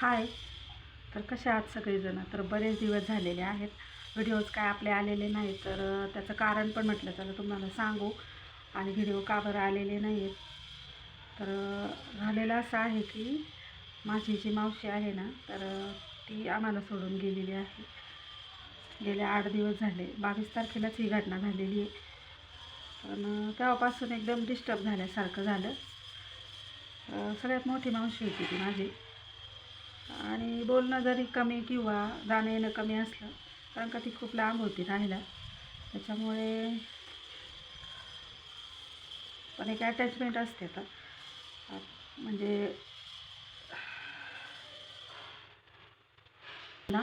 हाय. तर कसे आहात सगळेजण? तर बरेच दिवस झालेले आहेत, व्हिडिओज काय आपले आलेले नाही. तर त्याचं कारण पण म्हटलं चला तुम्हाला सांगू. आणि व्हिडिओ का बरं आलेले नाही आहेत, तर झालेलं असं आहे की माझी जी मावशी आहे ना, तर ती आम्हाला सोडून गेलेली आहे. गेले 8 दिवस झाले. 22 तारखेलाच ही घटना झालेली आहे. पण तेव्हापासून एकदम डिस्टर्ब झाल्यासारखं झालं. सगळ्यात मोठी मावशी होती ती माझी. आणि बोलणं जरी कमी किंवा जाणं येणं कमी असलं, कारण का ती खूप लांब होती राहायला, त्याच्यामुळे पण एक अटॅचमेंट असते. तर म्हणजे ना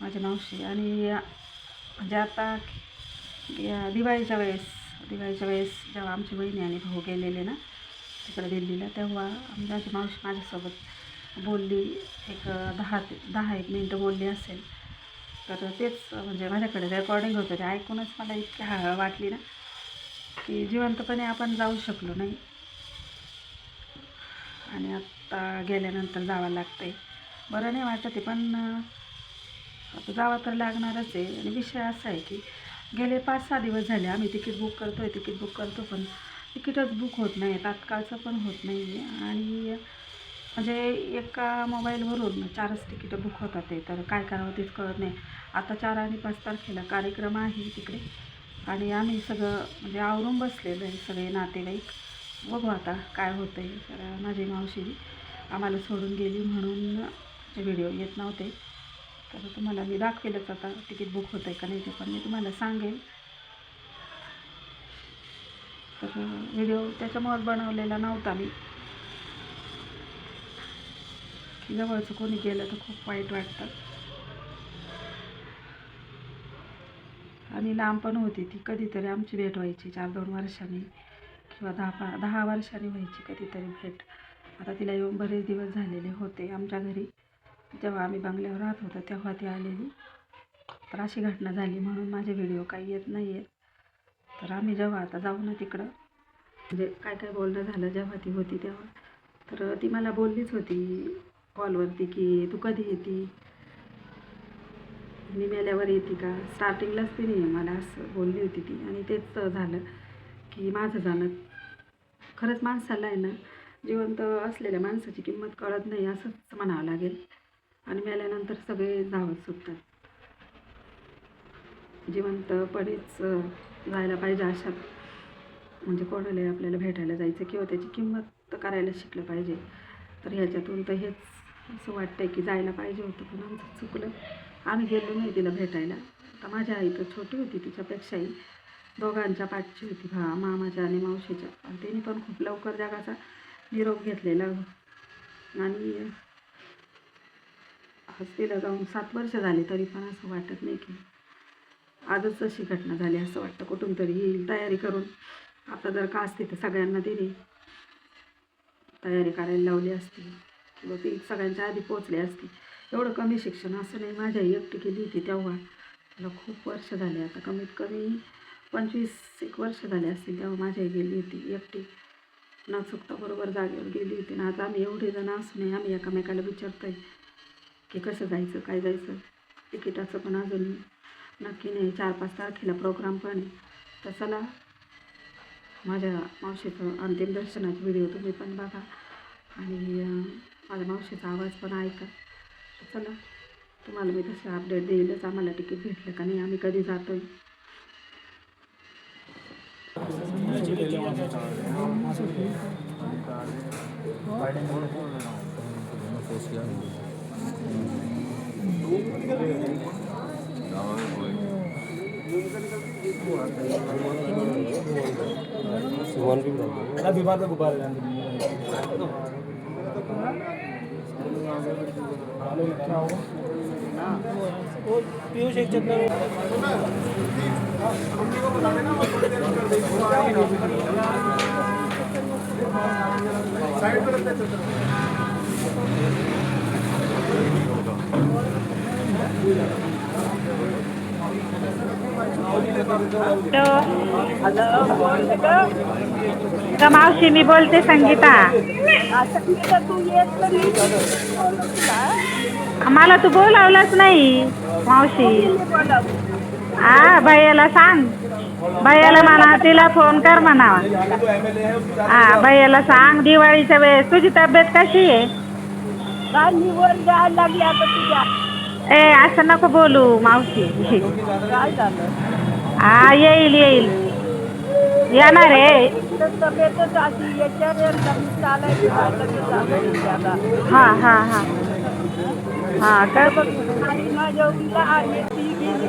माझी मावशी. आणि म्हणजे आता दिवाळीच्या वेळेस जेव्हा आमची बहिणी आणि भाऊ गेलेले ना तिकडे दिल्लीला, तेव्हा माझी मावशी माझ्यासोबत बोलली. एक 10 एक मिनटं बोलली असेल. तर तेच म्हणजे माझ्याकडे रेकॉर्डिंग होतं, ते ऐकूनच मला इतकी हळहळ वाटली ना, की जिवंतपणे आपण जाऊ शकलो नाही आणि आत्ता गेल्यानंतर जावं लागतं आहे. बरं नाही वाटत आहे, पण आता जावं तर लागणारच आहे. आणि विषय असा आहे की गेले 5-6 दिवस झाले आम्ही तिकीट बुक करतो, पण तिकीटच बुक होत नाही, तात्काळचं पण होत नाही आहे. आणि म्हणजे एका मोबाईलवरून 4च तिकीटं बुक होतात ते. तर काय करावं तेच कळत नाही. आता 4 आणि 5 तारखेला कार्यक्रम आहे तिकडे, आणि आम्ही सगळं म्हणजे आवरून बसलेलो आहे सगळे नातेवाईक. बघू आता काय होतं आहे. तर माझी मावशी आम्हाला सोडून गेली म्हणून ते व्हिडिओ येत नव्हते. तर तुम्हाला मी दाखवेलच आता तिकीट बुक होतं आहे का नाही ते पण मी तुम्हाला सांगेल. तर व्हिडिओ त्याच्यामुळेच बनवलेला नव्हता मी, की जवळचं कोणी गेलं तर खूप वाईट वाटतं. आणि लांब पण होती ती. कधीतरी आमची भेट व्हायची 4-2 वर्षांनी किंवा 10 वर्षांनी व्हायची कधीतरी भेट. आता तिला येऊन बरेच दिवस झालेले होते आमच्या घरी. जेव्हा आम्ही बंगल्यावर राहत होतो तेव्हा ती आलेली. तर अशी घटना झाली म्हणून माझे व्हिडिओ काही येत नाही आहेत. तर आम्ही जेव्हा आता जाऊ ना तिकडं, म्हणजे काय काय बोलणं झालं जेव्हा ती होती तेव्हा, तर ती मला बोललीच होती कॉलवरती की तू कधी येते, मी मेल्यावर येते का. स्टार्टिंगलाच तिने मला असं बोलली होती ती. आणि तेच झालं की माझं जाणं खरंच माणसाला आहे ना, जिवंत असलेल्या माणसाची किंमत कळत नाही असंच म्हणावं लागेल. आणि मेल्यानंतर सगळे धावत सुटतात. जिवंतपणेच जायला पाहिजे अशात, म्हणजे कोणालाही आपल्याला भेटायला जायचं किंवा त्याची किंमत करायला शिकलं पाहिजे. तर ह्याच्यातून तर हेच असं वाटतं की जायला पाहिजे होतं, पण आमचं चुकलं. आम्ही गेलो नाही तिला भेटायला. आता माझी आई तर छोटी होती तिच्यापेक्षाही, दोघांच्या पाठची होती, मामाच्या आणि मावशीच्या. आणि तिने पण खूप लवकर जगाचा निरोप घेतलेला. आणि आज तिला जाऊन 7 वर्ष झाली, तरी पण असं वाटत नाही की आजच अशी घटना झाली. असं वाटतं कुठून तरी येईल तयारी करून. आता जर का असती तर सगळ्यांना तिने तयारी करायला लावली असती किंवा ती सगळ्यांच्या आधी पोचली असती. एवढं कमी शिक्षण असं नाही. माझ्या आई एकटी गेली होती तेव्हा, मला खूप वर्ष झाले, आता कमीत कमी 25 वर्ष झाले असतील तेव्हा माझी आई गेली होती एकटी. न चुकता बरोबर जागेवर गेली होती. ना आज आम्ही एवढे जण असूनही आम्ही एकामेकाला विचारतोय की कसं जायचं, काय जायचं. तिकिटाचं पण अजून नक्की नाही. 4-5 तारखेला प्रोग्राम पण आहे. तर चला, माझ्या मावशीचं अंतिम दर्शनाचे व्हिडिओ तुम्ही पण बघा आणि माझ्या मावशीचा आवाज पण ऐका. तर चला, तुम्हाला मी तसं अपडेट देईलच आम्हाला तिकीट भेटलं का नाही, आम्ही कधी जातो आहे. पीयूष एक चक्कर Halo, halo, का मावशी मी बोलते संगीता. तू येत तर नाही तुला मला तू बोलावलंच नाही मावशी. हा भैयाला सांग, भैयाला म्हणा तिला फोन कर म्हणावा. हा भैयाला सांग दिवाळीच्या वेळेस तुझी तब्येत कशी आहे. निवड जायला लागली आता तुझ्या. ए असं नको बोलू मावशी. काय झालं हा येईल येईल येणार आहे. तब्येतच अशी याच्यावर चालायचं झालं तर झालं त्याला. हा हा हा हा का आणि माझ्या उलटा आणि ती गेली.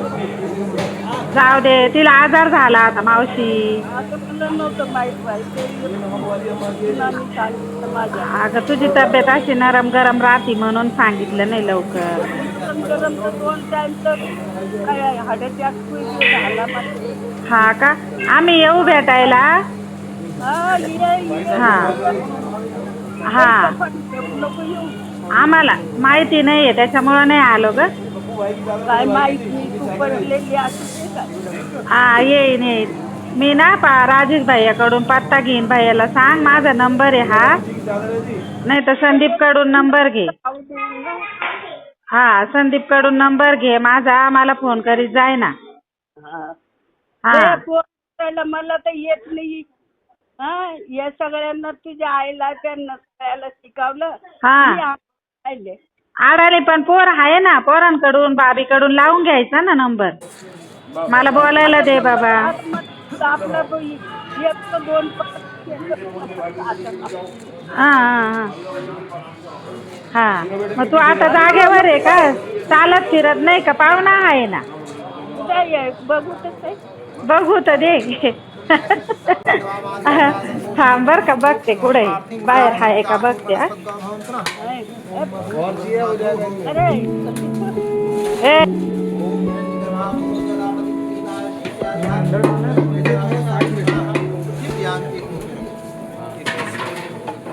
जाऊ दे तिला आजार झाला आता मावशी. असं मला नव्हतं माहित व्हायचं सांगितलं माझ्या. अगं तुझी तब्येत अशी नरम गरम राहती म्हणून सांगितलं नाही लवकर. गरम तर 2 टाइम तर काय हार्ट अटॅक झाला मला. हा का आम्ही येऊ भेटायला. हा ये हा हा नको येऊ. आम्हाला माहिती नाहीये त्याच्यामुळं नाही आलो ग. काय माहिती तू पडलेली असते काय. हा येईन येईन मी ना राजेश भैयाकडून पत्ता घेईन. भैयाला सांग माझा नंबर आहे हा, नाही तर संदीप कडून नंबर घे. हा संदीप कडून नंबर घे माझा, मला फोन करीत जाय ना. हा मला तर येत नाही. हा या सगळ्यांना तुझ्या आईला त्यांना सगळ्याला शिकवलं. हा आडाले पण पोर आहे ना, पोरांकडून भाभीकडून लावून घ्यायचा ना नंबर. मला बोलायला दे बाबा. आपला 2 हा हा हा मग तू आता जागेवर आहे का, चालत फिरत नाही का. पाहुणा आहे ना. बघू तर बघू तर दे. थांब बर का बघते कुठे बाहेर आहे का बघते.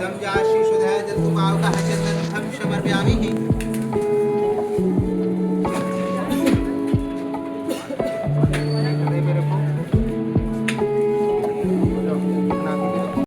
दम जाशी शुद्ध है जल तुम आवका है चंदन हम शमर व्यामी ही